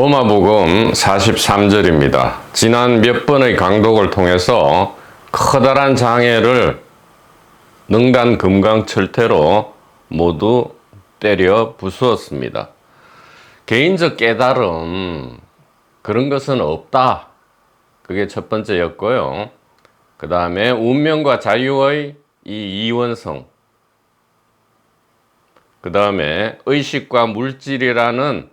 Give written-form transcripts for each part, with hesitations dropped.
도마복음 43절입니다. 지난 몇 번의 강독을 통해서 커다란 장애를 능단 금강철퇴로 모두 때려 부수었습니다. 개인적 깨달음, 그런 것은 없다. 그게 첫 번째였고요. 그 다음에 운명과 자유의 이 이원성, 그 다음에 의식과 물질이라는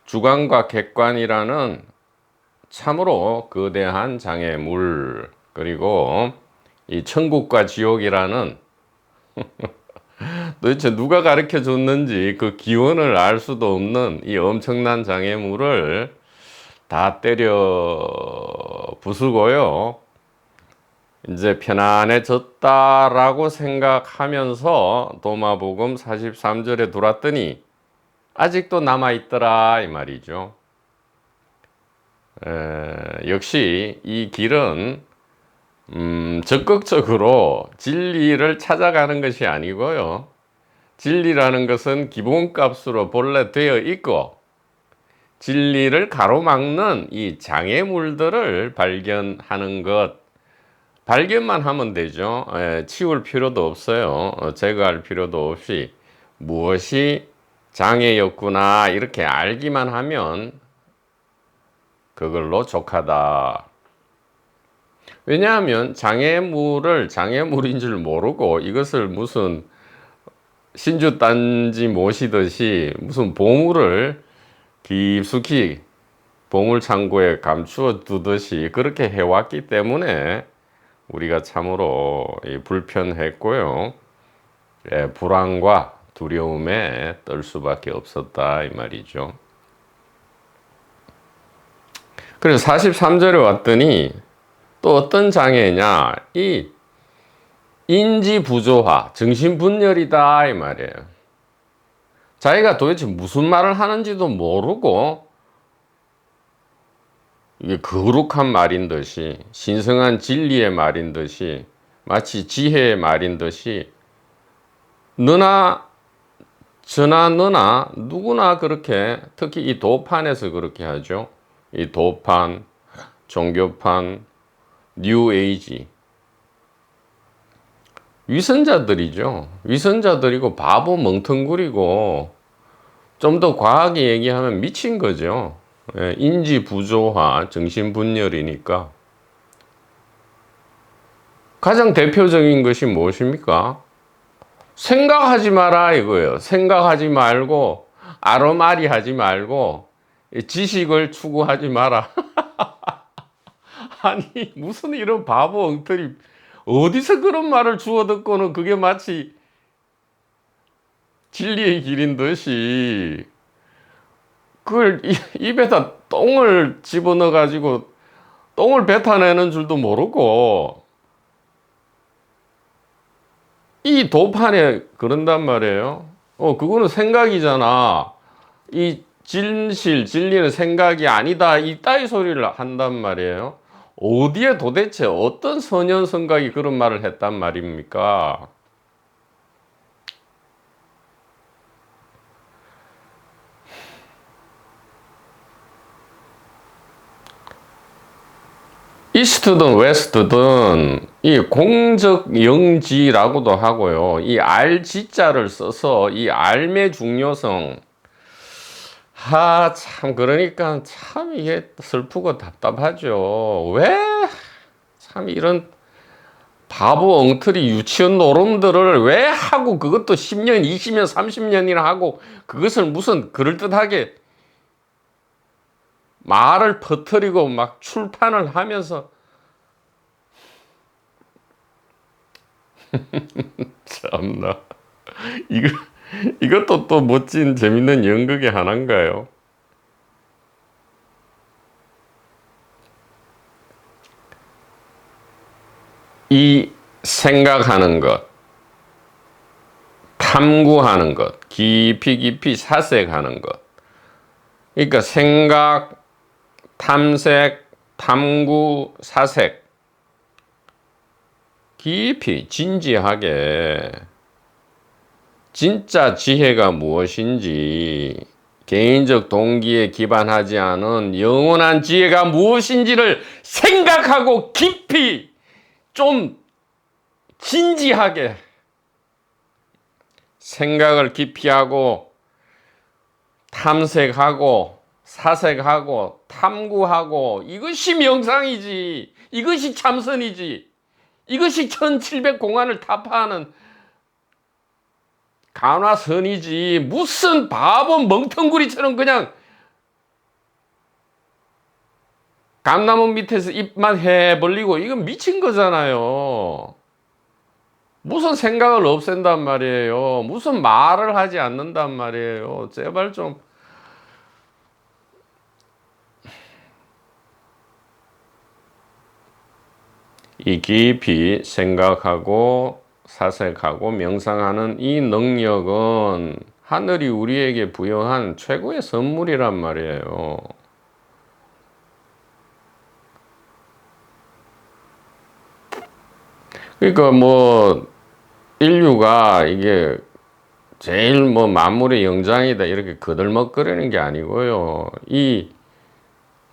주관과 객관이라는 참으로 거대한 장애물, 그리고 이 천국과 지옥이라는 도대체 누가 가르쳐 줬는지 그 기원을 알 수도 없는 이 엄청난 장애물을 다 때려 부수고요. 이제 편안해졌다라고 생각하면서 도마복음 43절에 들어왔더니 아직도 남아있더라 이 말이죠. 역시 이 길은 적극적으로 진리를 찾아가는 것이 아니고요. 진리라는 것은 기본값으로 본래 되어 있고, 진리를 가로막는 이 장애물들을 발견하는 것, 발견만 하면 되죠. 치울 필요도 없어요. 제거할 필요도 없이 무엇이 장애였구나 이렇게 알기만 하면 그걸로 족하다. 왜냐하면 장애물을 장애물인 줄 모르고 이것을 무슨 신주단지 모시듯이 무슨 보물을 깊숙이 보물창고에 감추어 두듯이 그렇게 해왔기 때문에 우리가 참으로 불편했고요. 불안과 두려움에 떨 수밖에 없었다 이 말이죠. 그래서 43절에 왔더니 또 어떤 장애냐, 이 인지부조화, 정신분열이다 이 말이에요. 자기가 도대체 무슨 말을 하는지도 모르고 이게 거룩한 말인 듯이, 신성한 진리의 말인 듯이, 마치 지혜의 말인 듯이 너나 저나 너나 누구나 그렇게, 특히 이 도판에서 그렇게 하죠. 이 도판, 종교판, 뉴에이지, 위선자들이죠. 위선자들이고 바보 멍텅구리고 좀 더 과하게 얘기하면 미친 거죠. 인지부조화, 정신분열이니까. 가장 대표적인 것이 무엇입니까? 생각하지 마라 이거예요. 생각하지 말고 아로마리 하지 말고 지식을 추구하지 마라. 아니 무슨 이런 바보 엉터리, 어디서 그런 말을 주워 듣고는 그게 마치 진리의 길인 듯이 그걸 입에다 똥을 집어넣어 가지고 똥을 뱉어내는 줄도 모르고 이 도판에 그런단 말이에요. 그거는 생각이잖아. 이 진리는 생각이 아니다. 이따위 소리를 한단 말이에요. 어디에 도대체 어떤 선nhân 성각이 그런 말을 했단 말입니까? 이스트든 웨스트든 이 공적 영지라고도 하고요. 이 알지자를 써서 이 알의 중요성, 참 그러니까 참 이게 슬프고 답답하죠. 왜 참 이런 바보 엉터리 유치원 노름들을 왜 하고, 그것도 10년 20년 30년이나 하고 그것을 무슨 그럴듯하게 말을 퍼뜨리고 막 출판을 하면서 참나 이것도 또 멋진 재밌는 연극의 하나인가요? 이 생각하는 것, 탐구하는 것, 깊이 사색하는 것, 그러니까 생각, 탐색, 탐구, 사색, 깊이 진지하게 진짜 지혜가 무엇인지 개인적 동기에 기반하지 않은 영원한 지혜가 무엇인지를 생각하고 깊이 좀 진지하게 생각을 깊이 하고 탐색하고 사색하고 탐구하고 이것이 명상이지. 이것이 참선이지. 이것이 1700공안을 타파하는 간화선이지. 무슨 바보 멍텅구리처럼 그냥 감나무 밑에서 입만 해 벌리고 이건 미친 거잖아요. 무슨 생각을 없앤단 말이에요. 무슨 말을 하지 않는단 말이에요. 제발 좀. 이 깊이 생각하고 사색하고 명상하는 이 능력은 하늘이 우리에게 부여한 최고의 선물이란 말이에요. 그러니까 뭐 인류가 이게 제일 뭐 만물의 영장이다 이렇게 거들먹거리는 게 아니고요. 이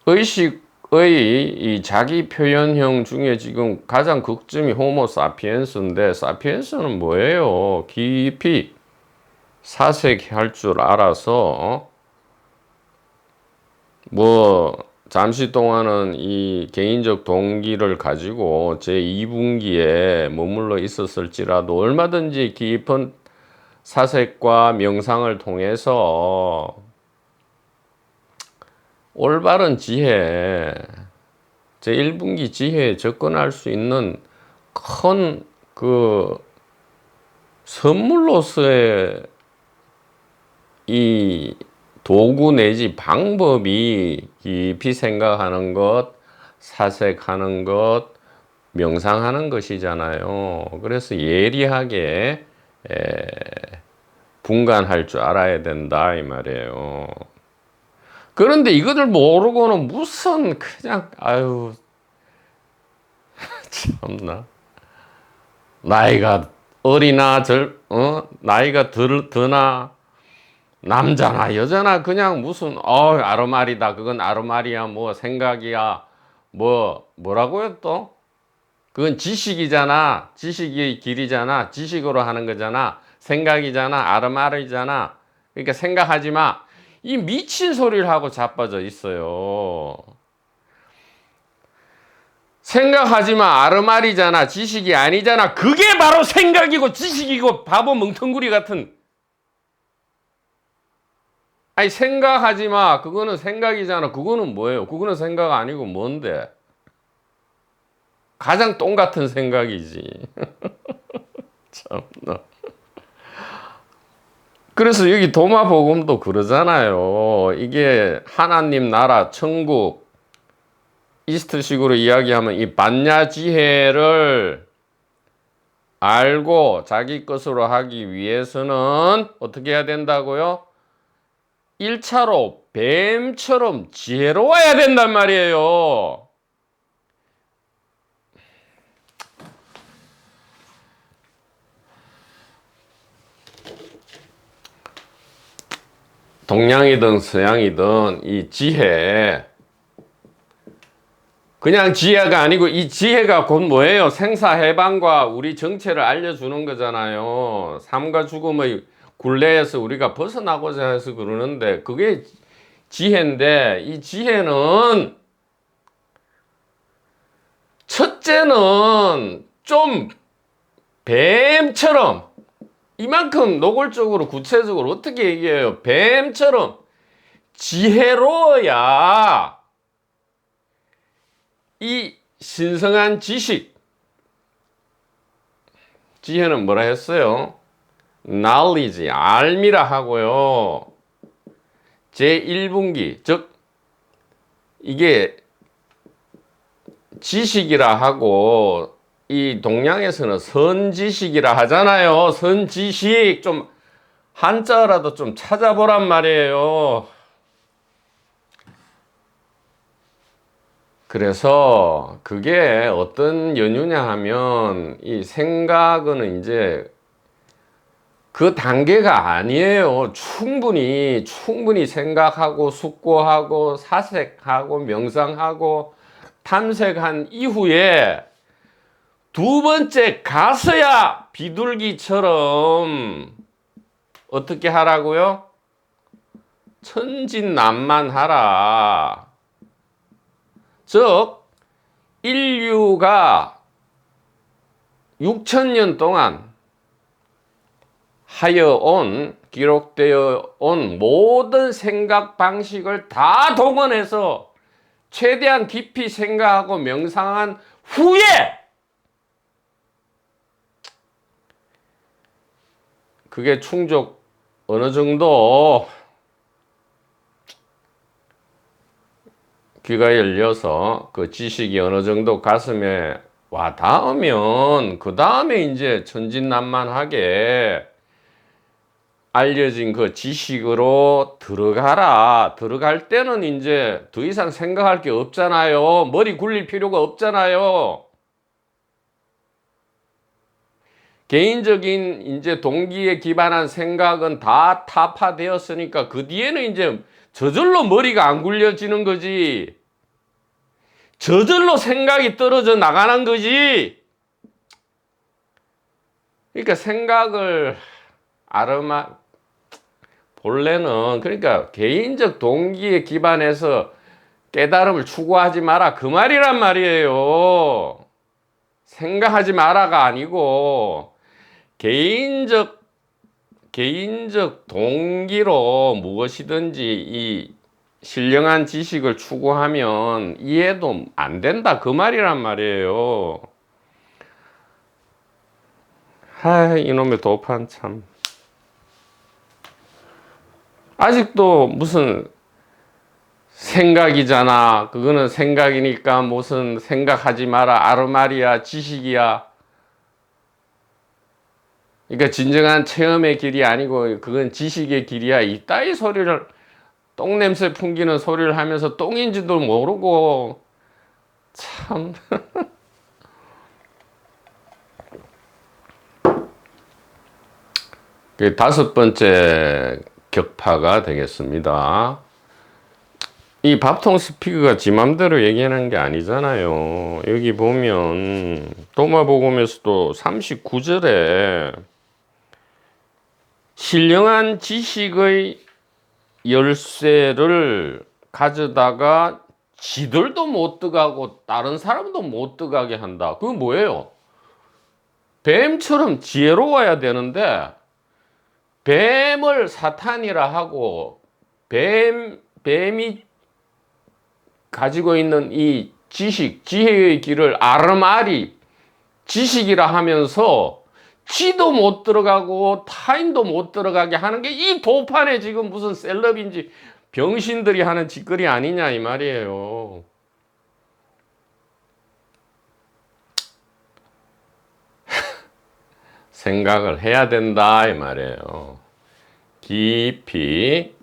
의식의 이 자기 표현형 중에 지금 가장 극점이 호모 사피엔스인데, 사피엔스는 뭐예요? 깊이 사색할 줄 알아서 뭐 잠시 동안은 이 개인적 동기를 가지고 제2분기에 머물러 있었을지라도 얼마든지 깊은 사색과 명상을 통해서 올바른 지혜, 제1분기 지혜에 접근할 수 있는 큰 그 선물로서의 이 도구 내지 방법이 깊이 생각하는 것, 사색하는 것, 명상하는 것이잖아요. 그래서 예리하게 분간할 줄 알아야 된다 이 말이에요. 그런데 이것을 모르고는 무슨 그냥 아유 참나 나이가 어리나 나이가 드나 남자나 여자나 그냥 무슨 아르마리다 그건 아르마리야 뭐 생각이야 뭐라고요 또 그건 지식이잖아 지식의 길이잖아 지식으로 하는 거잖아 생각이잖아 아르마리잖아 그러니까 생각하지 마 이 미친 소리를 하고 자빠져 있어요. 생각하지 마 아르마리잖아 지식이 아니잖아. 그게 바로 생각이고 지식이고 바보 멍텅구리 같은. 아니 생각하지 마 그거는 생각이잖아. 그거는 뭐예요? 그거는 생각 아니고 뭔데? 가장 똥 같은 생각이지. 참나. 그래서 여기 도마복음도 그러잖아요. 이게 하나님 나라 천국 이스트식으로 이야기하면 이 반야지혜를 알고 자기 것으로 하기 위해서는 어떻게 해야 된다고요? 1차로 뱀처럼 지혜로워야 된단 말이에요. 동양이든 서양이든 이 지혜, 그냥 지혜가 아니고 이 지혜가 곧 뭐예요? 생사해방과 우리 정체를 알려주는 거잖아요. 삶과 죽음의 굴레에서 우리가 벗어나고자 해서 그러는데 그게 지혜인데 이 지혜는 첫째는 좀 뱀처럼 이만큼 노골적으로 구체적으로 어떻게 얘기해요? 뱀처럼 지혜로워야 이 신성한 지식, 지혜는 뭐라 했어요? knowledge, 알미라 하고요. 제1분기, 즉 이게 지식이라 하고 이 동양에서는 선지식이라 하잖아요. 선지식 좀 한자라도 좀 찾아보란 말이에요. 그래서 그게 어떤 연유냐 하면 이 생각은 이제 그 단계가 아니에요. 충분히 생각하고 숙고하고 사색하고 명상하고 탐색한 이후에 두 번째 가서야 비둘기처럼 어떻게 하라고요? 천진난만하라. 즉 인류가 6천년 동안 기록되어 온 모든 생각 방식을 다 동원해서 최대한 깊이 생각하고 명상한 후에 그게 충족 어느 정도 귀가 열려서 그 지식이 어느 정도 가슴에 와 닿으면 그 다음에 이제 천진난만하게 알려진 그 지식으로 들어가라. 들어갈 때는 이제 더 이상 생각할 게 없잖아요. 머리 굴릴 필요가 없잖아요. 개인적인 이제 동기에 기반한 생각은 다 타파되었으니까 그 뒤에는 이제 저절로 머리가 안 굴려지는 거지. 저절로 생각이 떨어져 나가는 거지. 그러니까 생각을 본래는 그러니까 개인적 동기에 기반해서 깨달음을 추구하지 마라 그 말이란 말이에요. 생각하지 마라가 아니고 개인적 동기로 무엇이든지 이 신령한 지식을 추구하면 이해도 안 된다 그 말이란 말이에요. 이놈의 도판 참. 아직도 무슨 생각이잖아. 그거는 생각이니까 무슨 생각하지 마라. 아르마리야, 지식이야. 그러니까 진정한 체험의 길이 아니고 그건 지식의 길이야. 이따위 소리를 똥냄새 풍기는 소리를 하면서 똥인지도 모르고 참. 그 다섯 번째 격파가 되겠습니다. 이 밥통 스피커가 지 맘대로 얘기하는 게 아니잖아요. 여기 보면 도마복음에서도 39절에 신령한 지식의 열쇠를 가져다가 지들도 못 들어가고 다른 사람도 못 들어가게 한다. 그건 뭐예요? 뱀처럼 지혜로워야 되는데 뱀을 사탄이라 하고 뱀이 가지고 있는 이 지식, 지혜의 길을 아르마리 지식이라 하면서 지도 못 들어가고 타인도 못 들어가게 하는 게 이 도판에 지금 무슨 셀럽인지 병신들이 하는 짓거리 아니냐 이 말이에요. 생각을 해야 된다 이 말이에요. 깊이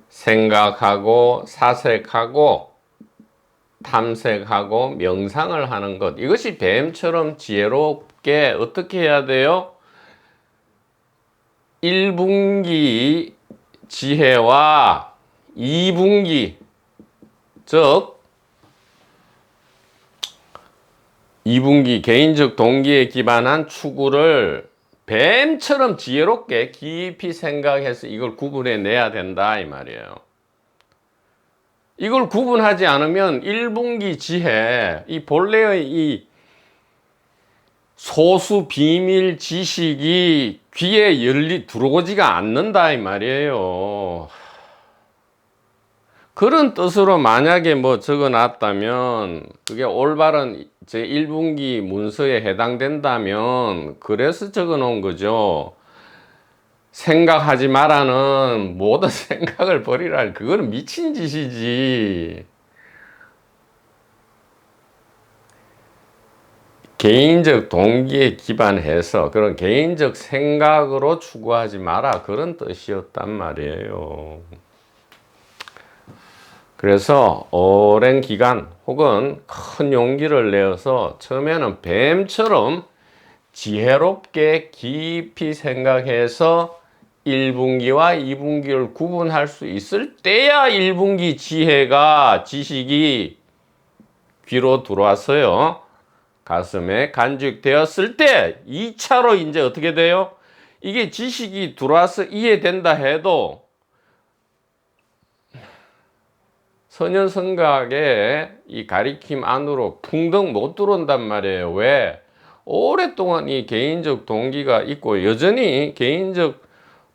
생각하고 사색하고 탐색하고 명상을 하는 것, 이것이 뱀처럼 지혜롭게 어떻게 해야 돼요? 1분기 지혜와 2분기, 즉 2분기 개인적 동기에 기반한 추구를 뱀처럼 지혜롭게 깊이 생각해서 이걸 구분해 내야 된다 이 말이에요. 이걸 구분하지 않으면 1분기 지혜, 이 본래의 이 소수 비밀 지식이 귀에 들어오지가 않는다 이 말이에요. 그런 뜻으로 만약에 뭐 적어 놨다면 그게 올바른 제1분기 문서에 해당된다면 그래서 적어 놓은 거죠. 생각하지 마라는 모든 생각을 버리라. 그거는 미친 짓이지. 개인적 동기에 기반해서 그런 개인적 생각으로 추구하지 마라. 그런 뜻이었단 말이에요. 그래서 오랜 기간 혹은 큰 용기를 내어서 처음에는 뱀처럼 지혜롭게 깊이 생각해서 1분기와 2분기를 구분할 수 있을 때야 1분기 지식이 귀로 들어왔어요. 가슴에 간직되었을 때 2차로 이제 어떻게 돼요? 이게 지식이 들어와서 이해된다 해도 선현성각의 이 가리킴 안으로 풍덩 못 들어온단 말이에요. 왜? 오랫동안 이 개인적 동기가 있고 여전히 개인적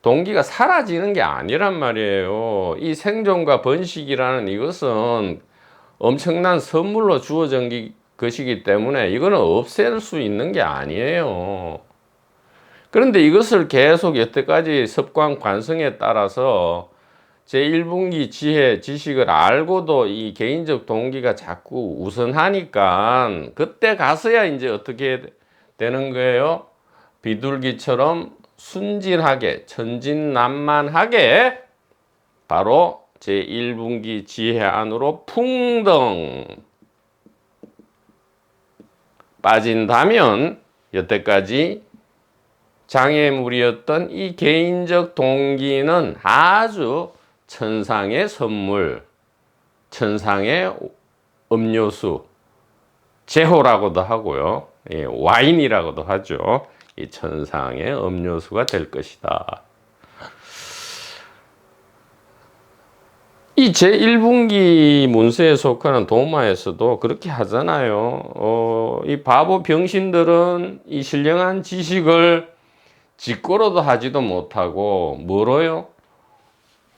동기가 사라지는 게 아니란 말이에요. 이 생존과 번식이라는 이것은 엄청난 선물로 주어진 것이기 때문에 이거는 없앨 수 있는 게 아니에요. 그런데 이것을 계속 여태까지 습관 관성에 따라서 제1분기 지식을 알고도 이 개인적 동기가 자꾸 우선하니까 그때 가서야 이제 어떻게 되는 거예요? 비둘기처럼 순진하게 천진난만하게 바로 제1분기 지혜 안으로 풍덩 빠진다면 여태까지 장애물이었던 이 개인적 동기는 아주 천상의 선물, 천상의 음료수, 제호라고도 하고요. 예, 와인이라고도 하죠. 이 천상의 음료수가 될 것이다. 이 제1분기 문서에 속하는 도마에서도 그렇게 하잖아요. 이 바보 병신들은 이 신령한 지식을 직거로도 하지도 못하고 뭐로요?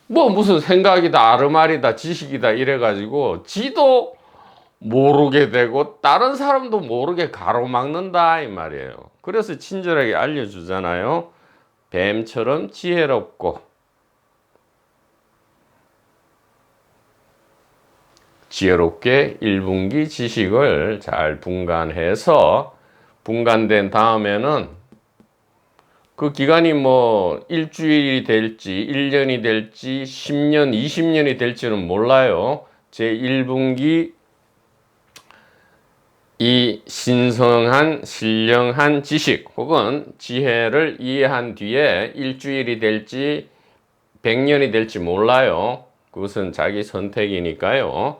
뭐 무슨 생각이다, 아르말이다, 지식이다 이래가지고 지도 모르게 되고 다른 사람도 모르게 가로막는다 이 말이에요. 그래서 친절하게 알려주잖아요. 뱀처럼 지혜롭고 지혜롭게 1분기 지식을 잘 분간해서 분간된 다음에는 그 기간이 뭐 일주일이 될지 1년이 될지 10년 20년이 될지는 몰라요. 제1분기 이 신성한 신령한 지식 혹은 지혜를 이해한 뒤에 일주일이 될지 100년이 될지 몰라요. 그것은 자기 선택이니까요.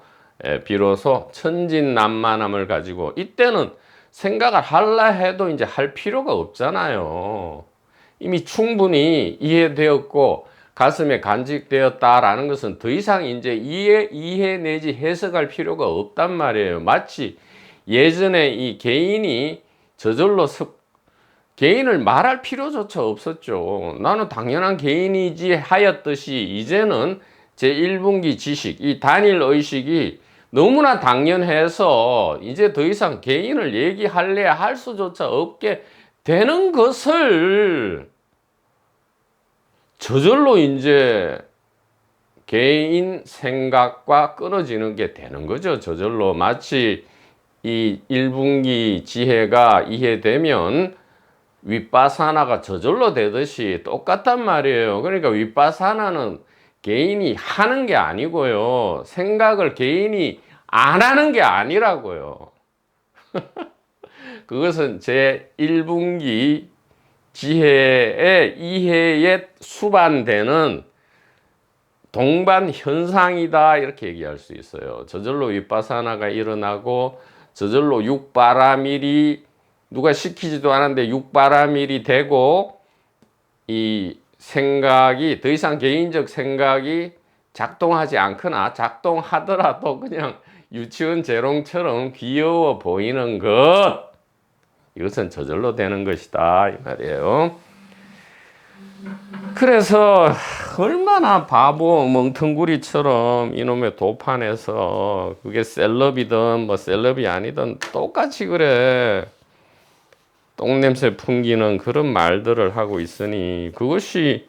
비로소 천진난만함을 가지고 이때는 생각을 하려 해도 이제 할 필요가 없잖아요. 이미 충분히 이해되었고 가슴에 간직되었다라는 것은 더 이상 이제 이해 내지 해석할 필요가 없단 말이에요. 마치 예전에 이 개인이 저절로 개인을 말할 필요조차 없었죠. 나는 당연한 개인이지 하였듯이 이제는 제1분기 지식, 이 단일 의식이 너무나 당연해서 이제 더 이상 개인을 얘기할래야 할 수조차 없게 되는 것을 저절로 이제 개인 생각과 끊어지는 게 되는 거죠. 저절로 마치 이 1분기 지혜가 이해되면 윗바사나가 저절로 되듯이 똑같단 말이에요. 그러니까 윗바사나는 개인이 하는 게 아니고요. 생각을 개인이 안 하는 게 아니라고요. 그것은 제 1분기 지혜의 이해에 수반되는 동반 현상이다 이렇게 얘기할 수 있어요. 저절로 윗바사나가 일어나고 저절로 육바라밀이 누가 시키지도 않았는데 육바라밀이 되고 이 생각이 더 이상 개인적 생각이 작동하지 않거나 작동하더라도 그냥 유치원 재롱처럼 귀여워 보이는 것, 이것은 저절로 되는 것이다 이 말이에요. 그래서 얼마나 바보 멍텅구리처럼 이놈의 도판에서 그게 셀럽이든 뭐 셀럽이 아니든 똑같이 그래 똥냄새 풍기는 그런 말들을 하고 있으니 그것이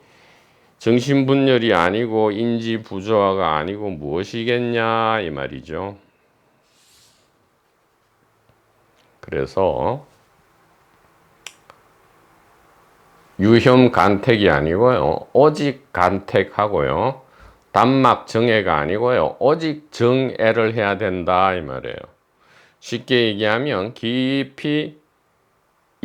정신분열이 아니고 인지부조화가 아니고 무엇이겠냐 이 말이죠. 그래서 유혐간택이 아니고요. 오직 간택하고요. 단막정애가 아니고요. 오직 정애를 해야 된다 이 말이에요. 쉽게 얘기하면 깊이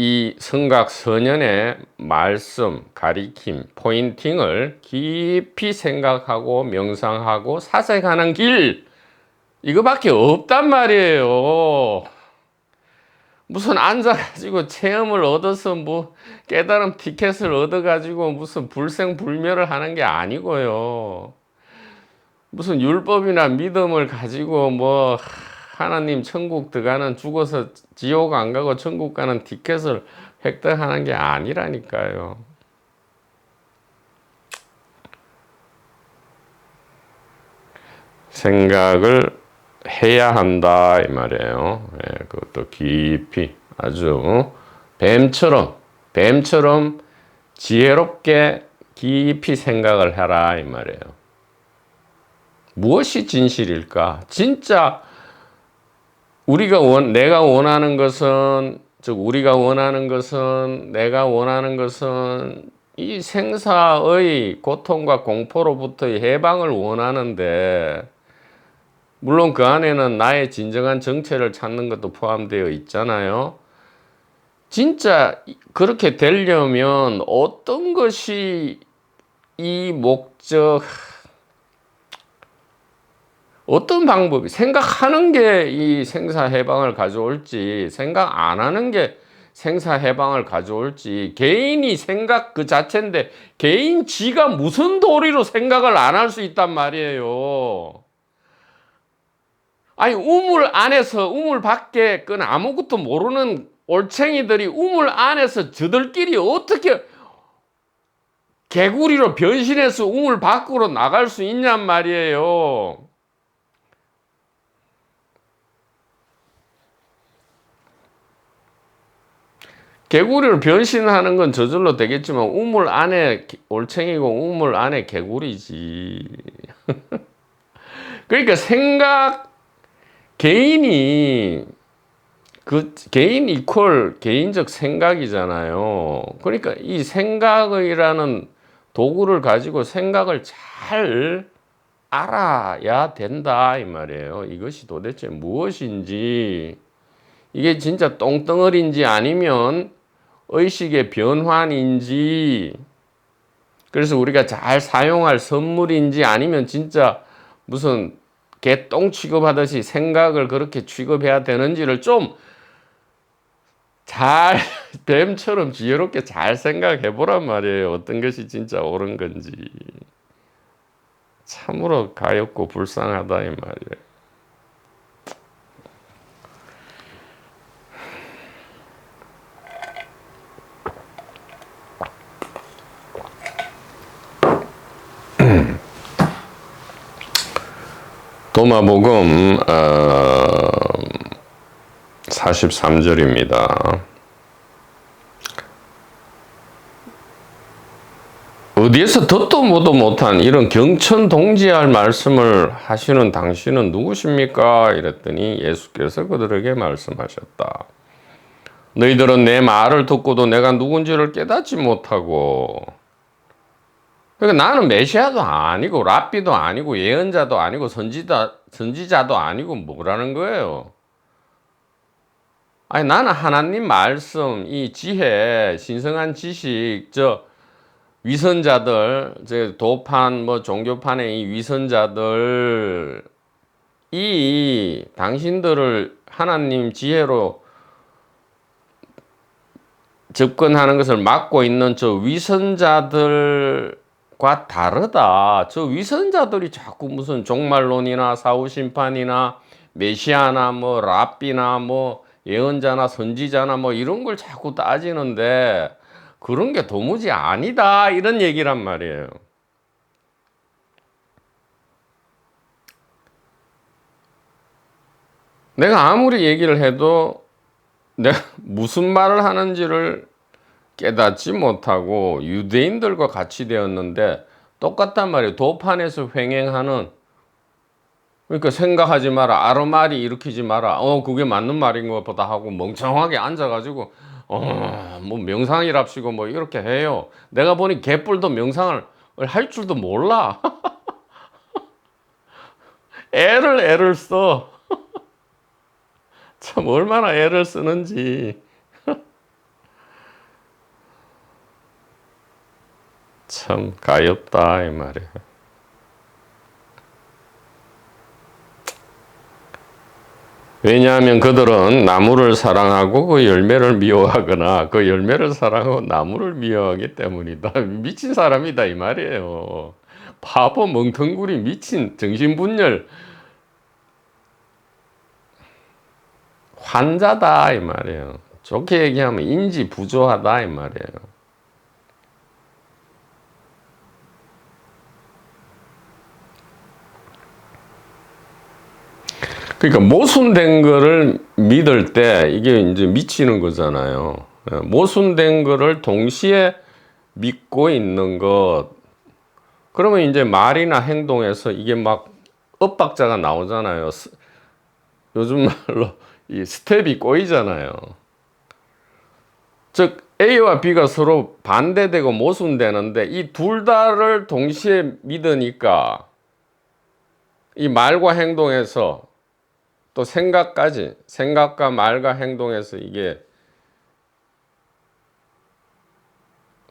이 성각선연의 말씀, 가리킴, 포인팅을 깊이 생각하고 명상하고 사색하는 길, 이거밖에 없단 말이에요. 무슨 앉아가지고 체험을 얻어서 뭐 깨달음 티켓을 얻어가지고 무슨 불생불멸을 하는 게 아니고요. 무슨 율법이나 믿음을 가지고 뭐 하나님 천국 들어가는, 죽어서 지옥 안 가고 천국 가는 티켓을 획득하는 게 아니라니까요. 생각을 해야 한다 이 말이에요. 예, 그것도 깊이 아주 뱀처럼 지혜롭게 깊이 생각을 해라 이 말이에요. 무엇이 진실일까? 진짜 내가 원하는 것은, 내가 원하는 것은 이 생사의 고통과 공포로부터의 해방을 원하는데, 물론 그 안에는 나의 진정한 정체를 찾는 것도 포함되어 있잖아요. 진짜 그렇게 되려면 어떤 것이 이 목적, 어떤 방법이, 생각하는 게 이 생사해방을 가져올지, 생각 안 하는 게 생사해방을 가져올지, 개인이 생각 그 자체인데, 개인 지가 무슨 도리로 생각을 안 할 수 있단 말이에요. 아니, 우물 안에서, 우물 밖에 건 아무것도 모르는 올챙이들이 우물 안에서 저들끼리 어떻게 개구리로 변신해서 우물 밖으로 나갈 수 있냔 말이에요. 개구리로 변신하는 건 저절로 되겠지만 우물 안에 올챙이고 우물 안에 개구리지. 그러니까 개인이 개인 이퀄 개인적 생각이잖아요. 그러니까 이 생각이라는 도구를 가지고 생각을 잘 알아야 된다 이 말이에요. 이것이 도대체 무엇인지, 이게 진짜 똥덩어리인지 아니면 의식의 변환인지, 그래서 우리가 잘 사용할 선물인지 아니면 진짜 무슨 개똥 취급하듯이 생각을 그렇게 취급해야 되는지를 좀 잘 뱀처럼 지혜롭게 잘 생각해 보란 말이에요. 어떤 것이 진짜 옳은 건지. 참으로 가엾고 불쌍하다 이 말이에요. 도마복음 43절입니다. 어디에서 듣도 보도 못한 이런 경천동지할 말씀을 하시는 당신은 누구십니까? 이랬더니 예수께서 그들에게 말씀하셨다. 너희들은 내 말을 듣고도 내가 누군지를 깨닫지 못하고, 그러니까 나는 메시아도 아니고 랍비도 아니고 예언자도 아니고 선지자도 아니고 뭐라는 거예요? 아니, 나는 하나님 말씀, 이 지혜, 신성한 지식, 위선자들, 도판, 종교판의 이 위선자들, 이 당신들을 하나님 지혜로 접근하는 것을 막고 있는 저 위선자들과 다르다. 저 위선자들이 자꾸 무슨 종말론이나 사후심판이나 메시아나 랍비나 예언자나 선지자나 이런 걸 자꾸 따지는데, 그런 게 도무지 아니다 이런 얘기란 말이에요. 내가 아무리 얘기를 해도 내가 무슨 말을 하는지를 깨닫지 못하고 유대인들과 같이 되었는데 똑같단 말이에요. 도판에서 횡행하는, 그러니까 생각하지 마라, 아르마리 일으키지 마라, 그게 맞는 말인 것보다 하고 멍청하게 앉아가지고 명상이랍시고 이렇게 해요. 내가 보니 개뿔도 명상을 할 줄도 몰라. 애를 써. 참 얼마나 애를 쓰는지. 참 가엾다 이 말이에요. 왜냐하면 그들은 나무를 사랑하고 그 열매를 미워하거나 그 열매를 사랑하고 나무를 미워하기 때문이다. 미친 사람이다 이 말이에요. 바보 멍텅구리 미친 정신분열 환자다 이 말이에요. 좋게 얘기하면 인지 부조하다 이 말이에요. 그러니까 모순된 거를 믿을 때 이게 이제 미치는 거잖아요. 모순된 거를 동시에 믿고 있는 것. 그러면 이제 말이나 행동에서 이게 막 엇박자가 나오잖아요. 요즘 말로 이 스텝이 꼬이잖아요. 즉 A와 B가 서로 반대되고 모순되는데 이 둘 다를 동시에 믿으니까 이 말과 행동에서 또 생각까지, 생각과 말과 행동에서 이게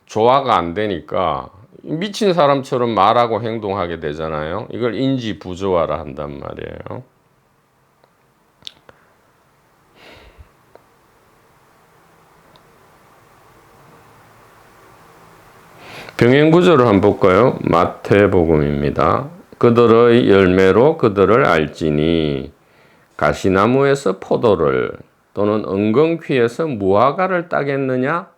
조화가 안 되니까 미친 사람처럼 말하고 행동하게 되잖아요. 이걸 인지 부조화라 한단 말이에요. 병행 구조를 한번 볼까요? 마태복음입니다. 그들의 열매로 그들을 알지니 가시나무에서 포도를 또는 은근퀴에서 무화과를 따겠느냐?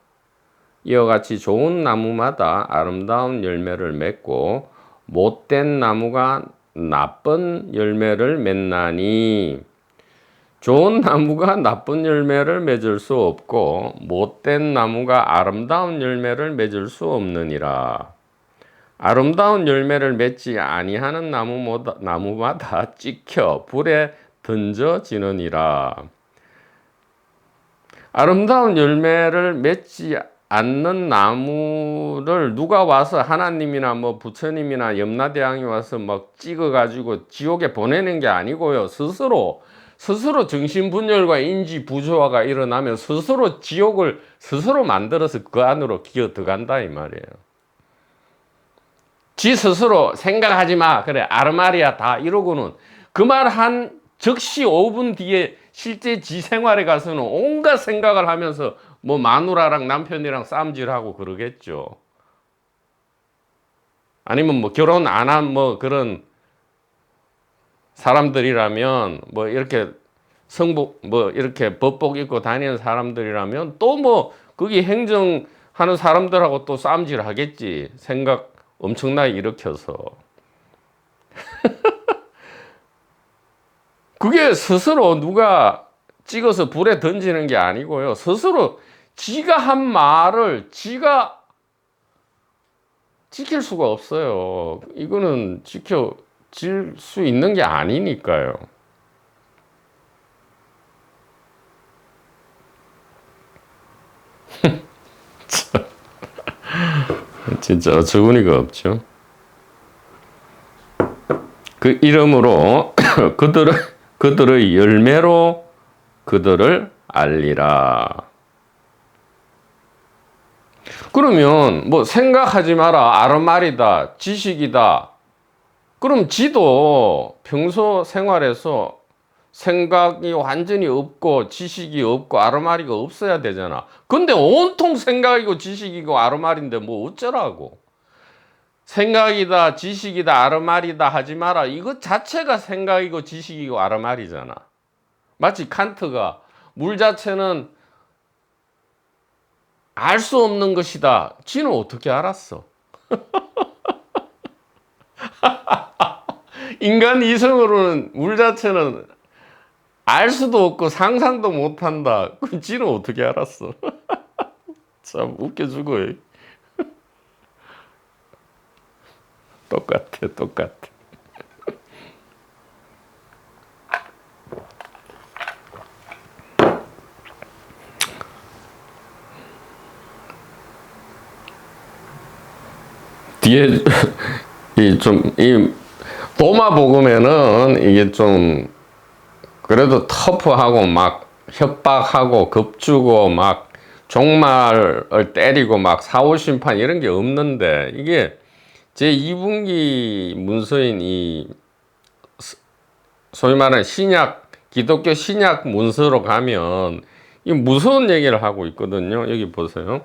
이와 같이 좋은 나무마다 아름다운 열매를 맺고 못된 나무가 나쁜 열매를 맺나니 좋은 나무가 나쁜 열매를 맺을 수 없고 못된 나무가 아름다운 열매를 맺을 수 없느니라. 아름다운 열매를 맺지 아니하는 나무마다 찍혀 불에 던져지느니라. 아름다운 열매를 맺지 않는 나무를 누가 와서 하나님이나 뭐 부처님이나 염라대왕이 와서 막 찍어가지고 지옥에 보내는 게 아니고요. 스스로 정신분열과 인지부조화가 일어나면 스스로 지옥을 스스로 만들어서 그 안으로 기어 들어간다 이 말이에요. 지 스스로 생각하지 마. 그래 아르마리아 다 이러고는 그 말 한 즉시 5분 뒤에 실제 지 생활에 가서는 온갖 생각을 하면서 뭐 마누라랑 남편이랑 싸움질하고 그러겠죠. 아니면 뭐 결혼 안 한 뭐 그런 사람들이라면 뭐 이렇게 성복 뭐 이렇게 법복 입고 다니는 사람들이라면 또 뭐 거기 행정하는 사람들하고 또 싸움질 하겠지. 생각 엄청나게 일으켜서. 그게 스스로 누가 찍어서 불에 던지는 게 아니고요. 스스로 지가 한 말을 지가 지킬 수가 없어요. 이거는 지켜질 수 있는 게 아니니까요. 진짜 어처구니가 없죠. 그 이름으로 그들의 열매로 그들을 알리라. 그러면 뭐 생각하지 마라, 아르말이다, 지식이다. 그럼 지도 평소 생활에서 생각이 완전히 없고 지식이 없고 아르말이가 없어야 되잖아. 근데 온통 생각이고 지식이고 아르말인데 뭐 어쩌라고. 생각이다, 지식이다, 아르말이다 하지 마라. 이것 자체가 생각이고 지식이고 아르말이잖아. 마치 칸트가 물 자체는 알 수 없는 것이다. 지는 어떻게 알았어? 인간 이성으로는 물 자체는 알 수도 없고 상상도 못한다. 그럼 지는 어떻게 알았어? 참 웃겨 죽어요. 똑같아. 뒤에 이 도마복음에는 이게 좀 그래도 터프하고 막 협박하고 겁주고 막 종말을 때리고 막 사후심판 이런 게 없는데, 이게 제 2분기 문서인 이 소위 말하는 신약, 기독교 신약 문서로 가면 이 무서운 얘기를 하고 있거든요. 여기 보세요.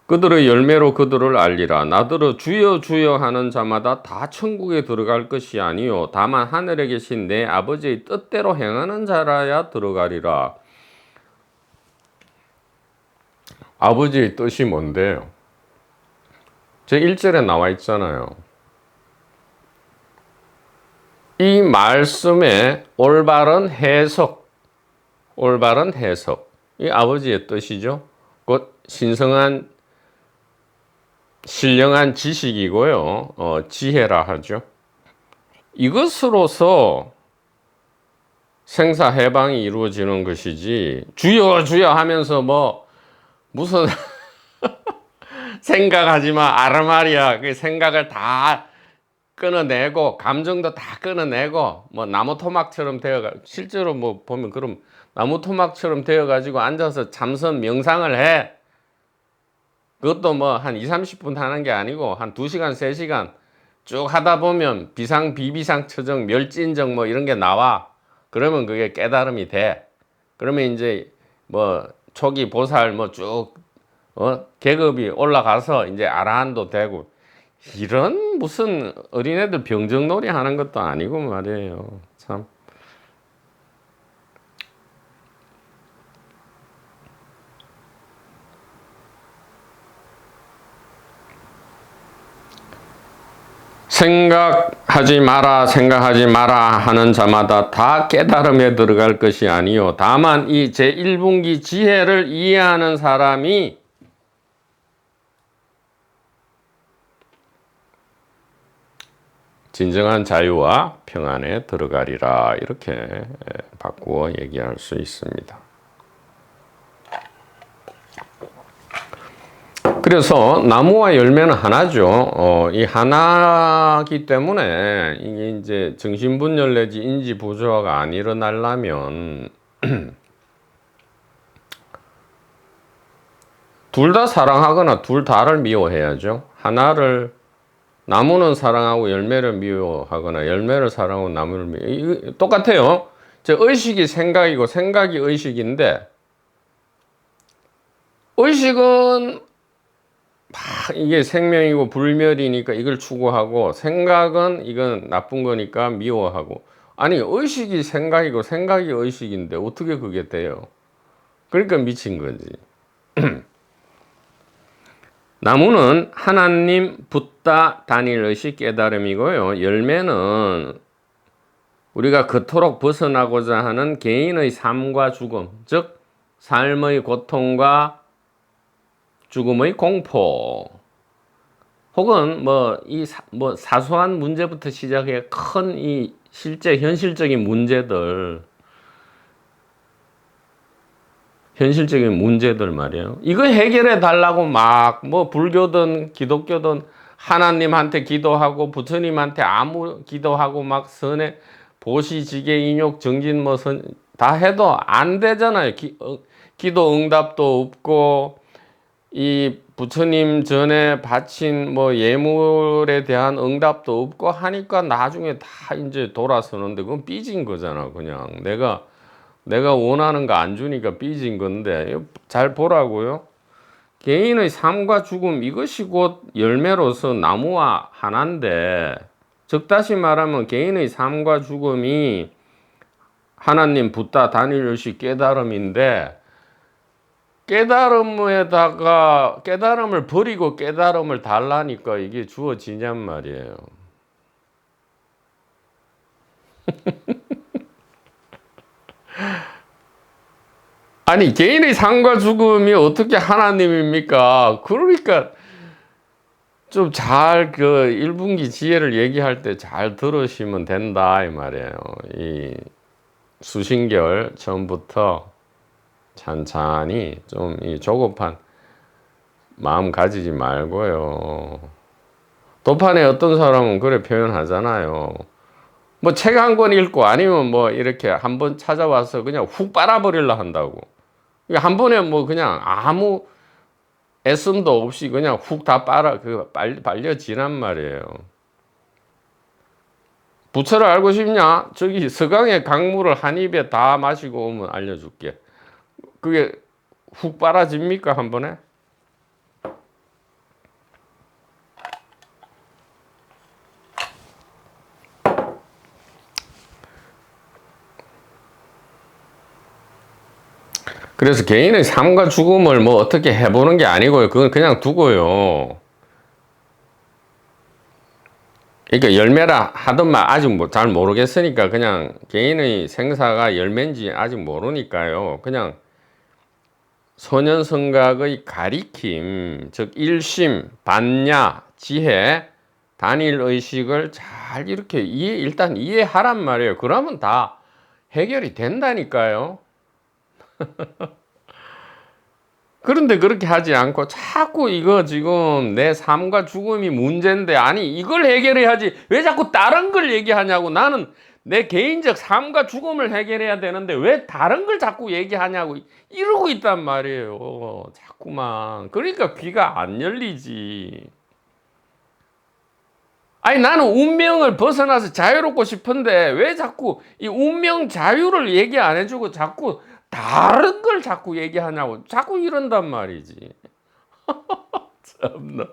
그들의 열매로 그들을 알리라. 나더러 주여 주여 하는 자마다 다 천국에 들어갈 것이 아니요 다만 하늘에 계신 내 아버지의 뜻대로 행하는 자라야 들어가리라. 아버지의 뜻이 뭔데요? 제 1절에 나와 있잖아요. 이 말씀의 올바른 해석, 이 아버지의 뜻이죠. 곧 신령한 지식이고요. 지혜라 하죠. 이것으로서 생사해방이 이루어지는 것이지, 주여 주여 하면서 뭐 무슨 생각하지 마 아르마리아, 그 생각을 다 끊어내고 감정도 다 끊어내고 뭐 나무 토막처럼 되어가, 실제로 뭐 보면 그럼 나무 토막처럼 되어가지고 앉아서 참선 명상을 해. 그것도 뭐 한 20-30분 하는 게 아니고 한 2시간 3시간 쭉 하다 보면 비상 비비상 처정 멸진정 뭐 이런 게 나와. 그러면 그게 깨달음이 돼. 그러면 이제 뭐 초기 보살 뭐 쭉 계급이 올라가서 이제 아라한도 되고, 이런 무슨 어린애들 병정놀이 하는 것도 아니고 말이에요. 참. 생각하지 마라 하는 자마다 다 깨달음에 들어갈 것이 아니요 다만 이 제1분기 지혜를 이해하는 사람이 진정한 자유와 평안에 들어가리라. 이렇게 바꾸어 얘기할 수 있습니다. 그래서 나무와 열매는 하나죠. 이 하나기 때문에 이게 이제 정신분열 내지 인지 부조화가 안 일어나려면 둘 다 사랑하거나 둘 다를 미워해야죠. 하나를, 나무는 사랑하고 열매를 미워하거나 열매를 사랑하고 나무를 미워. 똑같아요. 의식이 생각이고 생각이 의식인데, 의식은 이게 생명이고 불멸이니까 이걸 추구하고, 생각은 이건 나쁜 거니까 미워하고. 아니, 의식이 생각이고 생각이 의식인데 어떻게 그게 돼요? 그러니까 미친 거지. 나무는 하나님 붙다 다닐 것이 깨달음이고요. 열매는 우리가 그토록 벗어나고자 하는 개인의 삶과 죽음, 즉 삶의 고통과 죽음의 공포, 혹은 뭐 사소한 문제부터 시작해 큰 이 실제 현실적인 문제들 말이에요. 이거 해결해 달라고 막 뭐 불교든 기독교든 하나님한테 기도하고 부처님한테 아무 기도하고 막 선해 보시 지계 인욕 정진 뭐 다 해도 안 되잖아요. 기도 응답도 없고, 이 부처님 전에 바친 뭐 예물에 대한 응답도 없고 하니까 나중에 다 이제 돌아서는데, 그건 삐진 거잖아. 그냥 내가 원하는 거 안 주니까 삐진 건데, 잘 보라고요. 개인의 삶과 죽음, 이것이 곧 열매로서 나무와 하나인데, 즉 다시 말하면 개인의 삶과 죽음이 하나님 붙다 다닐 것이 깨달음인데, 깨달음을 버리고 깨달음을 달라니까 이게 주어지냔 말이에요. 아니, 개인의 삶과 죽음이 어떻게 하나님입니까? 그러니까 좀 잘 1분기 지혜를 얘기할 때 잘 들으시면 된다 이 말이에요. 이 수신결 전부터 찬찬히 좀 이 조급한 마음 가지지 말고요. 도판에 어떤 사람은 그래 표현하잖아요. 뭐 책 한 권 읽고 아니면 뭐 이렇게 한번 찾아와서 그냥 훅 빨아버리려 한다고. 한 번에 뭐 그냥 아무 애씀도 없이 그냥 훅 다 빨려지란 말이에요. 부처를 알고 싶냐? 저기 서강의 강물을 한 입에 다 마시고 오면 알려줄게. 그게 훅 빨아집니까, 한 번에? 그래서 개인의 삶과 죽음을 뭐 어떻게 해보는 게 아니고요. 그건 그냥 두고요. 그러니까 열매라 하던말 아직 뭐 잘 모르겠으니까 그냥 개인의 생사가 열매인지 아직 모르니까요. 그냥 소년성각의 가리킴, 즉 일심, 반야, 지혜, 단일의식을 잘 이렇게 일단 이해하란 말이에요. 그러면 다 해결이 된다니까요. 그런데 그렇게 하지 않고 자꾸 이거 지금 내 삶과 죽음이 문제인데, 아니 이걸 해결해야지 왜 자꾸 다른 걸 얘기하냐고. 나는 내 개인적 삶과 죽음을 해결해야 되는데 왜 다른 걸 자꾸 얘기하냐고 이러고 있단 말이에요. 자꾸만. 그러니까 귀가 안 열리지. 아니 나는 운명을 벗어나서 자유롭고 싶은데 왜 자꾸 이 운명 자유를 얘기 안 해주고 자꾸 다른 걸 자꾸 얘기하냐고. 자꾸 이런단 말이지. 참나.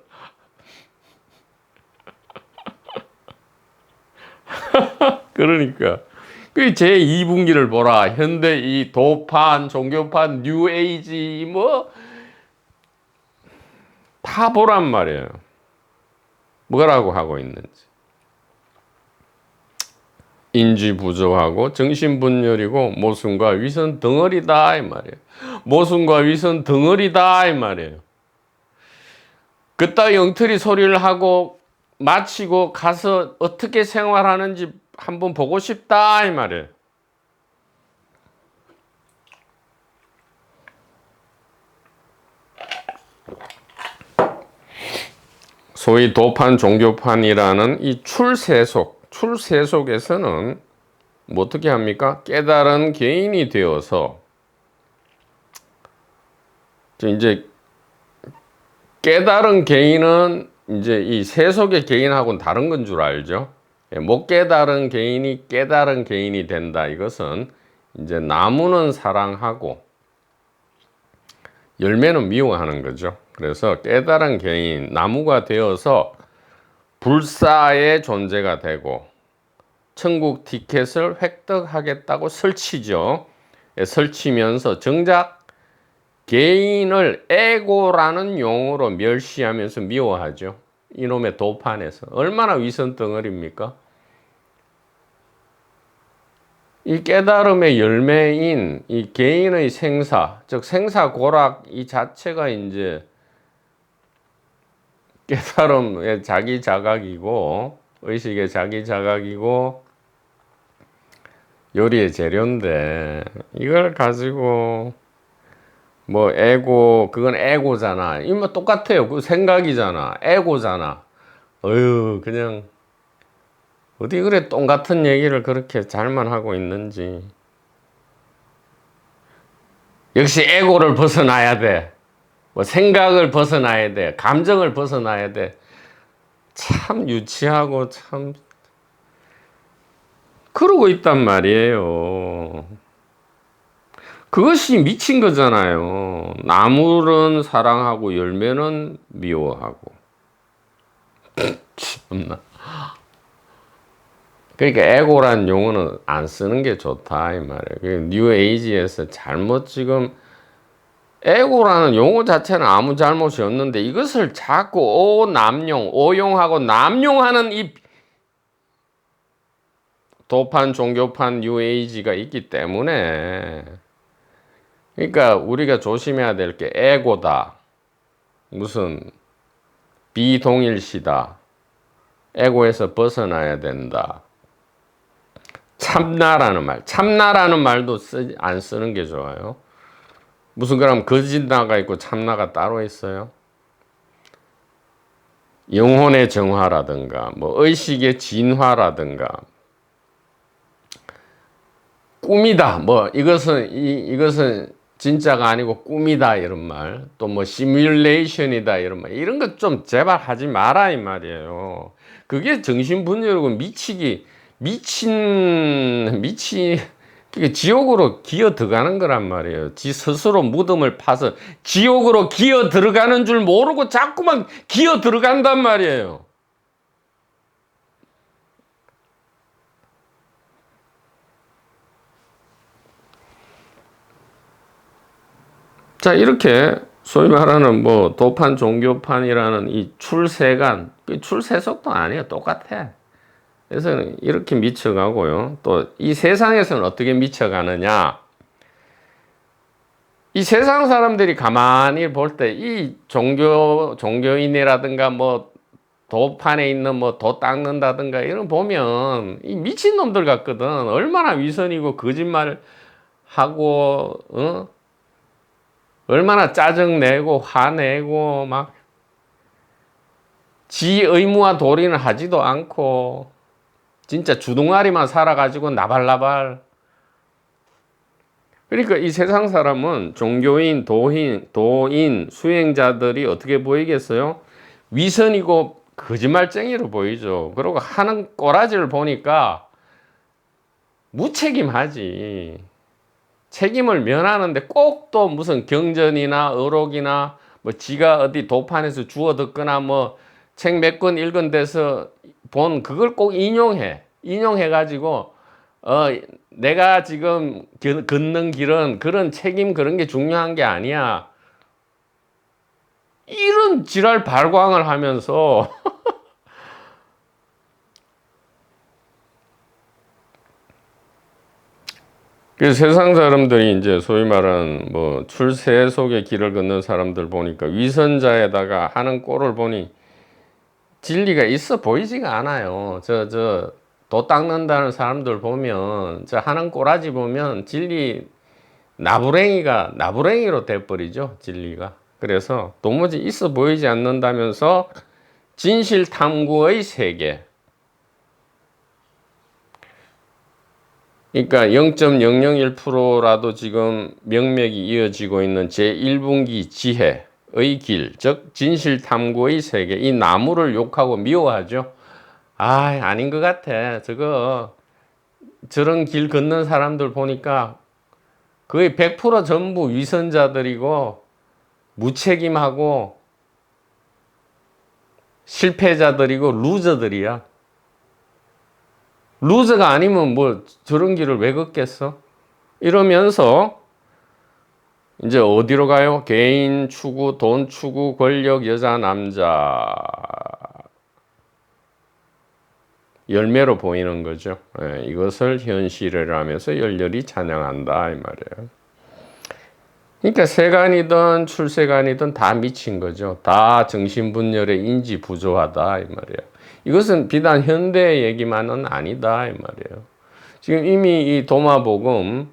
그러니까 그 제 2분기를 보라. 현대 이 도판, 종교판, 뉴에이지 뭐 다 보란 말이에요. 뭐라고 하고 있는지. 인지 부조하고 정신분열이고 모순과 위선 덩어리다 이 말이에요. 모순과 위선 덩어리다 이 말이에요. 그따위 엉터리 소리를 하고 마치고 가서 어떻게 생활하는지 한번 보고 싶다 이 말이에요. 소위 도판 종교판이라는 이 출세속에서는 뭐 어떻게 합니까? 깨달은 개인이 되어서 이제 깨달은 개인은 이제 이 세속의 개인하고는 다른 건 줄 알죠. 못 깨달은 개인이 깨달은 개인이 된다. 이것은 이제 나무는 사랑하고 열매는 미워하는 거죠. 그래서 깨달은 개인, 나무가 되어서 불사의 존재가 되고 천국 티켓을 획득하겠다고 설치죠. 설치면서 정작 개인을 에고라는 용어로 멸시하면서 미워하죠. 이놈의 도판에서. 얼마나 위선 덩어리입니까? 이 깨달음의 열매인 이 개인의 생사, 즉 생사고락 이 자체가 이제 깨달음의 자기 자각이고 의식의 자기 자각이고 요리의 재료인데, 이걸 가지고 뭐 에고, 그건 에고잖아. 이거 뭐 똑같아요. 그 생각이잖아. 에고잖아. 그냥 어디 그래 똥 같은 얘기를 그렇게 잘만 하고 있는지. 역시 에고를 벗어나야 돼. 뭐 생각을 벗어나야 돼. 감정을 벗어나야 돼. 참 유치하고 참 그러고 있단 말이에요. 그것이 미친 거잖아요. 나무는 사랑하고 열매는 미워하고. 참나. 그러니까 에고란 용어는 안 쓰는 게 좋다 이 말이에요. 뉴에이지에서 잘못 지금 에고라는 용어 자체는 아무 잘못이 없는데 이것을 자꾸 오용하고 남용하는 이 도판, 종교판, 뉴에이지가 있기 때문에, 그러니까 우리가 조심해야 될 게 에고다. 무슨 비동일시다. 에고에서 벗어나야 된다. 참나라는 말. 참나라는 말도 안 쓰는 게 좋아요. 무슨 그럼 거짓나가 있고 참나가 따로 있어요? 영혼의 정화라든가 뭐 의식의 진화라든가 꿈이다. 뭐 이것은 진짜가 아니고 꿈이다 이런 말, 또 뭐 시뮬레이션이다 이런 말, 이런 것 좀 제발 하지 마라 이 말이에요. 그게 정신분열이고 미친 그게 지옥으로 기어 들어가는 거란 말이에요. 지 스스로 무덤을 파서 지옥으로 기어 들어가는 줄 모르고 자꾸만 기어 들어간단 말이에요. 자, 이렇게 소위 말하는 뭐 도판 종교판이라는 이 출세관, 출세속도 아니에요. 똑같아. 그래서 이렇게 미쳐가고요. 또 이 세상에서는 어떻게 미쳐가느냐. 이 세상 사람들이 가만히 볼 때 이 종교인이라든가 뭐 도판에 있는 뭐 도 닦는다든가 이런 거 보면 이 미친놈들 같거든. 얼마나 위선이고 거짓말 하고, 얼마나 짜증내고 화내고 막 지 의무와 도리는 하지도 않고 진짜 주둥아리만 살아가지고 나발나발. 그러니까 이 세상 사람은 종교인, 도인, 수행자들이 어떻게 보이겠어요? 위선이고 거짓말쟁이로 보이죠. 그리고 하는 꼬라지를 보니까 무책임하지. 책임을 면하는데 꼭 또 무슨 경전이나 의록이나 뭐 지가 어디 도판에서 주워 듣거나 뭐 책 몇 권 읽은 데서 본 그걸 꼭 인용해가지고 내가 지금 걷는 길은 그런 책임 그런 게 중요한 게 아니야. 이런 지랄 발광을 하면서 그 세상 사람들이 이제 소위 말하는 뭐 출세 속의 길을 걷는 사람들 보니까 위선자에다가 하는 꼴을 보니 진리가 있어 보이지가 않아요. 도 닦는다는 사람들 보면, 저 하는 꼬라지 보면 진리 나부랭이로 돼버리죠, 진리가. 그래서 도무지 있어 보이지 않는다면서 진실 탐구의 세계. 그러니까 0.001%라도 지금 명맥이 이어지고 있는 제1분기 지혜의 길, 즉 진실 탐구의 세계. 이 나무를 욕하고 미워하죠. 아닌 것 같아. 저런 길 걷는 사람들 보니까 거의 100% 전부 위선자들이고 무책임하고 실패자들이고 루저들이야. 루저가 아니면 뭐 저런 길을 왜 걷겠어? 이러면서 이제 어디로 가요? 개인 추구, 돈 추구, 권력, 여자, 남자. 열매로 보이는 거죠. 이것을 현실이라면서 열렬히 찬양한다 이 말이에요. 그러니까 세간이든 출세간이든 다 미친 거죠. 다 정신분열의 인지 부조하다 이 말이에요. 이것은 비단 현대 얘기만은 아니다 이 말이에요. 지금 이미 이 도마복음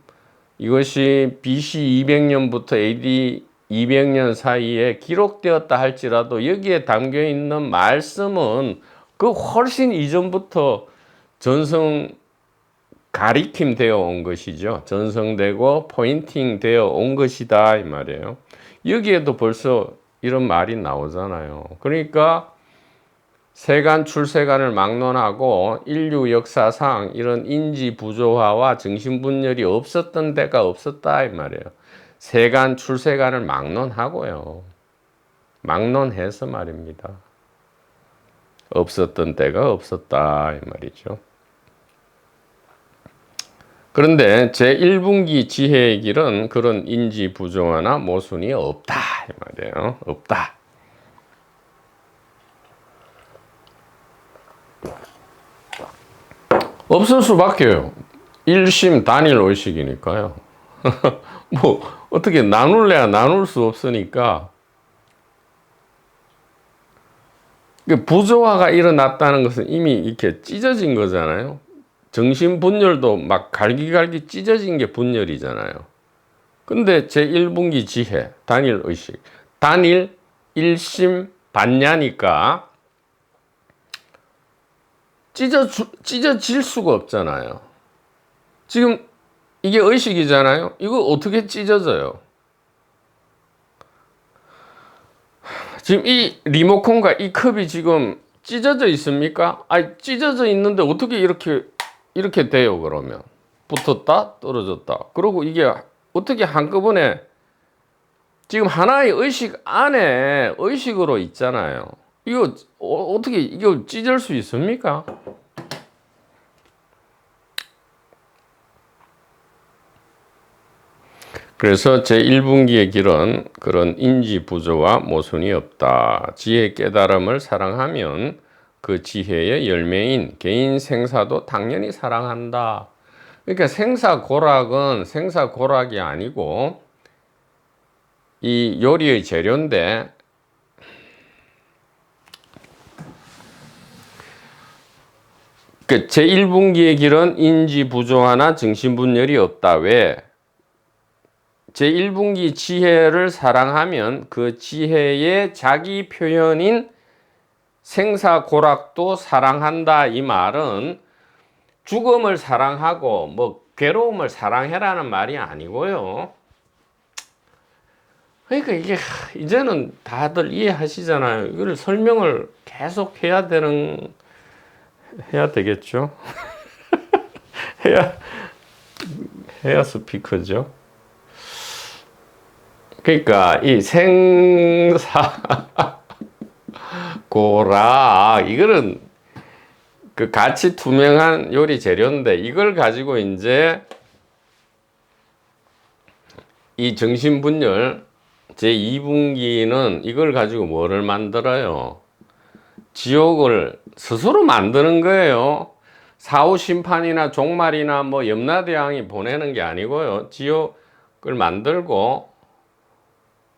이것이 BC 200년부터 AD 200년 사이에 기록되었다 할지라도 여기에 담겨 있는 말씀은 그 훨씬 이전부터 전성 가리킴 되어 온 것이죠. 전성되고 포인팅 되어 온 것이다 이 말이에요. 여기에도 벌써 이런 말이 나오잖아요. 그러니까 세간 출세간을 막론하고 인류 역사상 이런 인지 부조화와 정신분열이 없었던 데가 없었다 이 말이에요. 세간 출세간을 막론하고요. 막론해서 말입니다. 없었던 때가 없었다 이 말이죠. 그런데 제1분기 지혜의 길은 그런 인지 부조화나 모순이 없다 이 말이에요. 없다. 없을 수밖에요. 일심 단일 의식이니까요. 뭐 어떻게 나눌래야 나눌 수 없으니까. 부조화가 일어났다는 것은 이미 이렇게 찢어진 거잖아요. 정신분열도 막 갈기갈기 찢어진 게 분열이잖아요. 근데 제1분기 지혜, 단일의식, 단일, 일심, 반야니까 찢어질 수가 없잖아요. 지금 이게 의식이잖아요. 이거 어떻게 찢어져요? 지금 이 리모컨과 이 컵이 지금 찢어져 있습니까? 아니, 찢어져 있는데 어떻게 이렇게 돼요, 그러면? 붙었다, 떨어졌다. 그리고 이게 어떻게 한꺼번에 지금 하나의 의식 안에 의식으로 있잖아요. 이거 어떻게 이거 찢을 수 있습니까? 그래서 제1분기의 길은 그런 인지 부조와 모순이 없다. 지혜 깨달음을 사랑하면 그 지혜의 열매인 개인 생사도 당연히 사랑한다. 그러니까 생사고락은 생사고락이 아니고 이 요리의 재료인데 그 제1분기의 길은 인지 부조화나 정신분열이 없다. 왜? 제1분기 지혜를 사랑하면 그 지혜의 자기 표현인 생사고락도 사랑한다. 이 말은 죽음을 사랑하고 뭐 괴로움을 사랑해라는 말이 아니고요. 그러니까 이게 이제는 다들 이해하시잖아요. 이걸 설명을 계속 해야 되겠죠. 해야 스피커죠. 그러니까 이 생사고락 이거는 그 가치 투명한 요리 재료인데 이걸 가지고 이제 이 정신분열 제2분기는 이걸 가지고 뭐를 만들어요? 지옥을 스스로 만드는 거예요. 사후심판이나 종말이나 뭐 염라대왕이 보내는 게 아니고요. 지옥을 만들고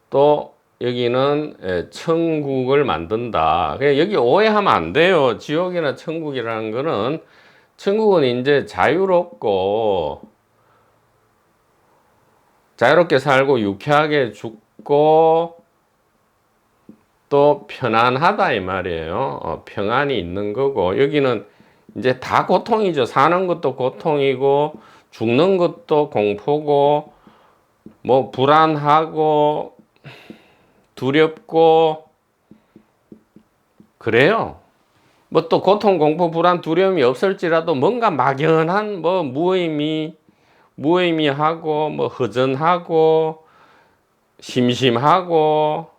또 여기는 천국을 만든다. 여기 오해하면 안 돼요. 지옥이나 천국이라는 거는 천국은 이제 자유롭게 살고 유쾌하게 죽고 또 편안하다 이 말이에요. 평안이 있는 거고 여기는 이제 다 고통이죠. 사는 것도 고통이고 죽는 것도 공포고 뭐 불안하고 두렵고 그래요. 뭐 또 고통, 공포, 불안, 두려움이 없을지라도 뭔가 막연한 뭐 무의미하고 뭐 허전하고 심심하고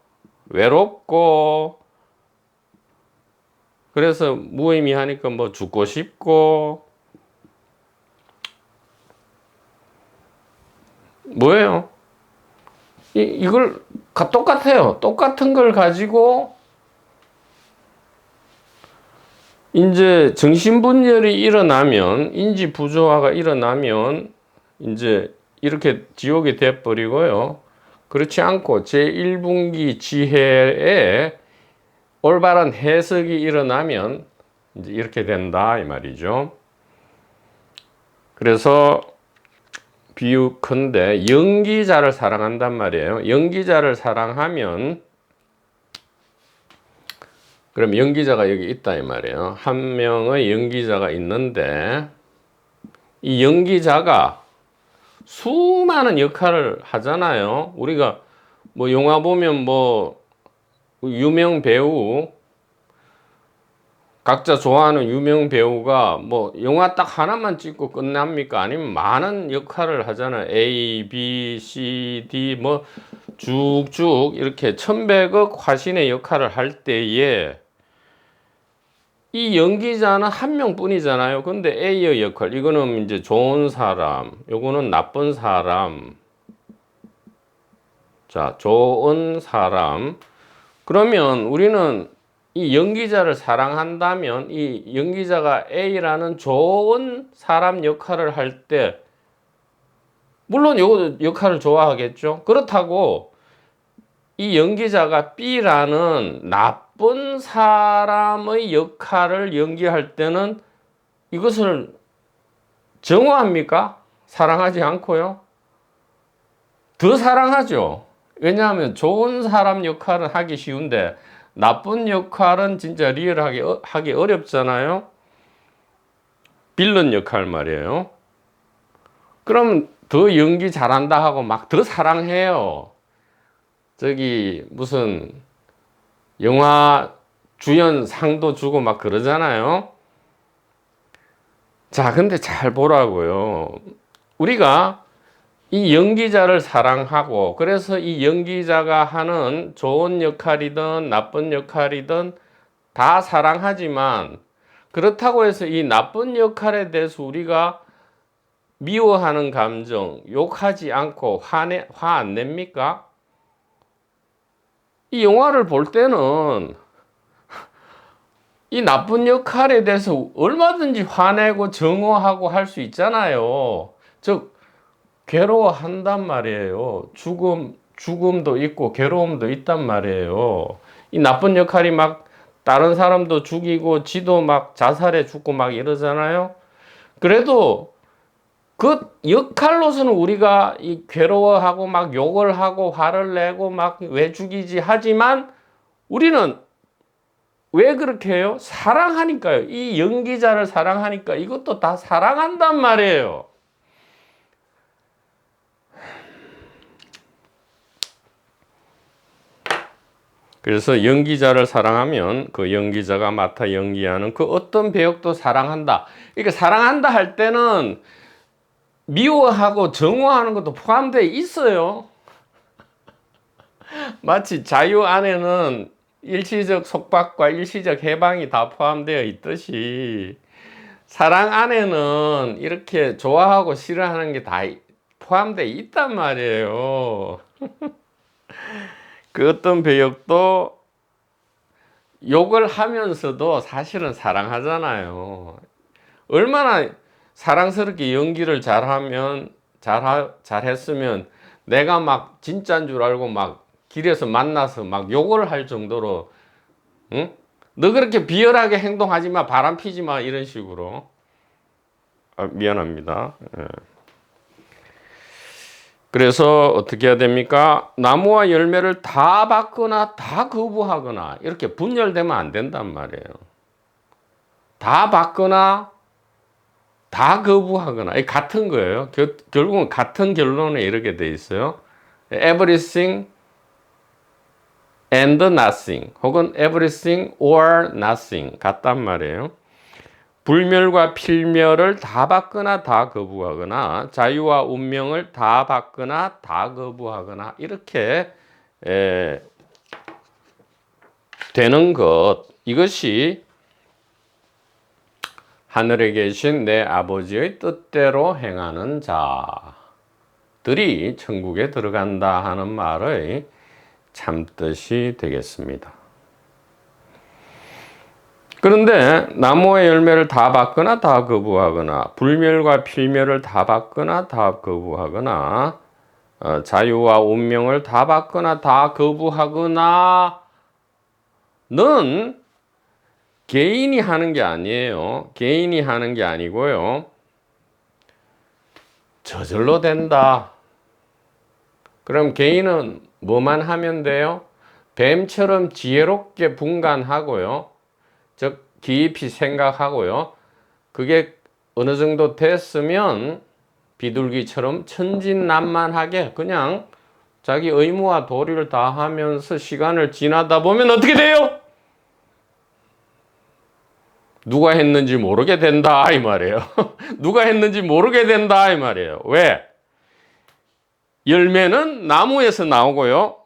외롭고 그래서 무의미하니까 뭐 죽고 싶고 뭐예요? 이걸 똑같아요. 똑같은 걸 가지고 이제 정신분열이 일어나면 인지 부조화가 일어나면 이제 이렇게 지옥이 돼 버리고요. 그렇지 않고 제1분기 지혜에 올바른 해석이 일어나면 이제 이렇게 된다 이 말이죠. 그래서 비유컨대 연기자를 사랑한단 말이에요. 연기자를 사랑하면 그럼 연기자가 여기 있다 이 말이에요. 한 명의 연기자가 있는데 이 연기자가 수많은 역할을 하잖아요. 우리가 뭐 영화 보면 뭐 유명 배우 각자 좋아하는 유명 배우가 뭐 영화 딱 하나만 찍고 끝납니까? 아니면 많은 역할을 하잖아요. A, B, C, D 뭐 쭉쭉 이렇게 1100억 화신의 역할을 할 때에 이 연기자는 한 명뿐이잖아요. 근데 A의 역할 이거는 이제 좋은 사람, 요거는 나쁜 사람. 자, 좋은 사람. 그러면 우리는 이 연기자를 사랑한다면 이 연기자가 A라는 좋은 사람 역할을 할 때 물론 요 역할을 좋아하겠죠. 그렇다고 이 연기자가 B라는 나쁜 사람의 역할을 연기할 때는 이것을 정화합니까? 사랑하지 않고요. 더 사랑하죠. 왜냐하면 좋은 사람 역할은 하기 쉬운데 나쁜 역할은 진짜 리얼하게 하기 어렵잖아요. 빌런 역할 말이에요. 그럼 더 연기 잘한다 하고 막 더 사랑해요. 저기 무슨 영화 주연상도 주고 막 그러잖아요. 자, 근데 잘 보라고요. 우리가 이 연기자를 사랑하고, 그래서 이 연기자가 하는 좋은 역할이든 나쁜 역할이든 다 사랑하지만, 그렇다고 해서 이 나쁜 역할에 대해서 우리가 미워하는 감정, 욕하지 않고 화 안 냅니까? 이 영화를 볼 때는 이 나쁜 역할에 대해서 얼마든지 화내고 정오하고 할 수 있잖아요. 즉, 괴로워한단 말이에요. 죽음도 있고 괴로움도 있단 말이에요. 이 나쁜 역할이 막 다른 사람도 죽이고 지도 막 자살해 죽고 막 이러잖아요. 그래도 그 역할로서는 우리가 이 괴로워하고 막 욕을 하고 화를 내고 막 왜 죽이지 하지만 우리는 왜 그렇게 해요? 사랑하니까요. 이 연기자를 사랑하니까 이것도 다 사랑한단 말이에요. 그래서 연기자를 사랑하면 그 연기자가 맡아 연기하는 그 어떤 배역도 사랑한다. 그러니까 사랑한다 할 때는 미워하고 정오하는 것도 포함되어 있어요. 마치 자유 안에는 일시적 속박과 일시적 해방이 다 포함되어 있듯이 사랑 안에는 이렇게 좋아하고 싫어하는 게 다 포함되어 있단 말이에요. 그 어떤 배역도 욕을 하면서도 사실은 사랑하잖아요. 얼마나 사랑스럽게 연기를 잘했으면 내가 막 진짜인 줄 알고 막 길에서 만나서 막 욕을 할 정도로, 응? 너 그렇게 비열하게 행동하지 마, 바람 피지 마, 이런 식으로. 미안합니다. 예. 그래서 어떻게 해야 됩니까? 나무와 열매를 다 받거나 다 거부하거나 이렇게 분열되면 안 된단 말이에요. 다 받거나 다 거부하거나 같은 거예요. 결국은 같은 결론에 이르게 돼 있어요. Everything and nothing 혹은 everything or nothing 같단 말이에요. 불멸과 필멸을 다 받거나 다 거부하거나 자유와 운명을 다 받거나 다 거부하거나 이렇게 되는 것, 이것이 하늘에 계신 내 아버지의 뜻대로 행하는 자들이 천국에 들어간다 하는 말의 참뜻이 되겠습니다. 그런데 나무의 열매를 다 받거나 다 거부하거나 불멸과 필멸을 다 받거나 다 거부하거나 자유와 운명을 다 받거나 다 거부하거나는 개인이 하는 게 아니에요. 개인이 하는 게 아니고요. 저절로 된다. 그럼 개인은 뭐만 하면 돼요? 뱀처럼 지혜롭게 분간하고요. 즉 깊이 생각하고요. 그게 어느 정도 됐으면 비둘기처럼 천진난만하게 그냥 자기 의무와 도리를 다 하면서 시간을 지나다 보면 어떻게 돼요? 누가 했는지 모르게 된다 이 말이에요. 누가 했는지 모르게 된다 이 말이에요. 왜? 열매는 나무에서 나오고요.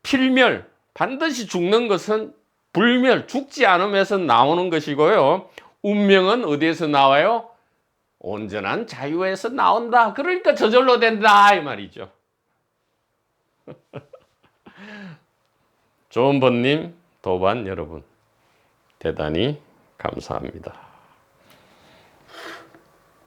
필멸, 반드시 죽는 것은 불멸, 죽지 않으면서 나오는 것이고요. 운명은 어디에서 나와요? 온전한 자유에서 나온다. 그러니까 저절로 된다 이 말이죠. 좋은 번님, 도반 여러분, 대단히 감사합니다.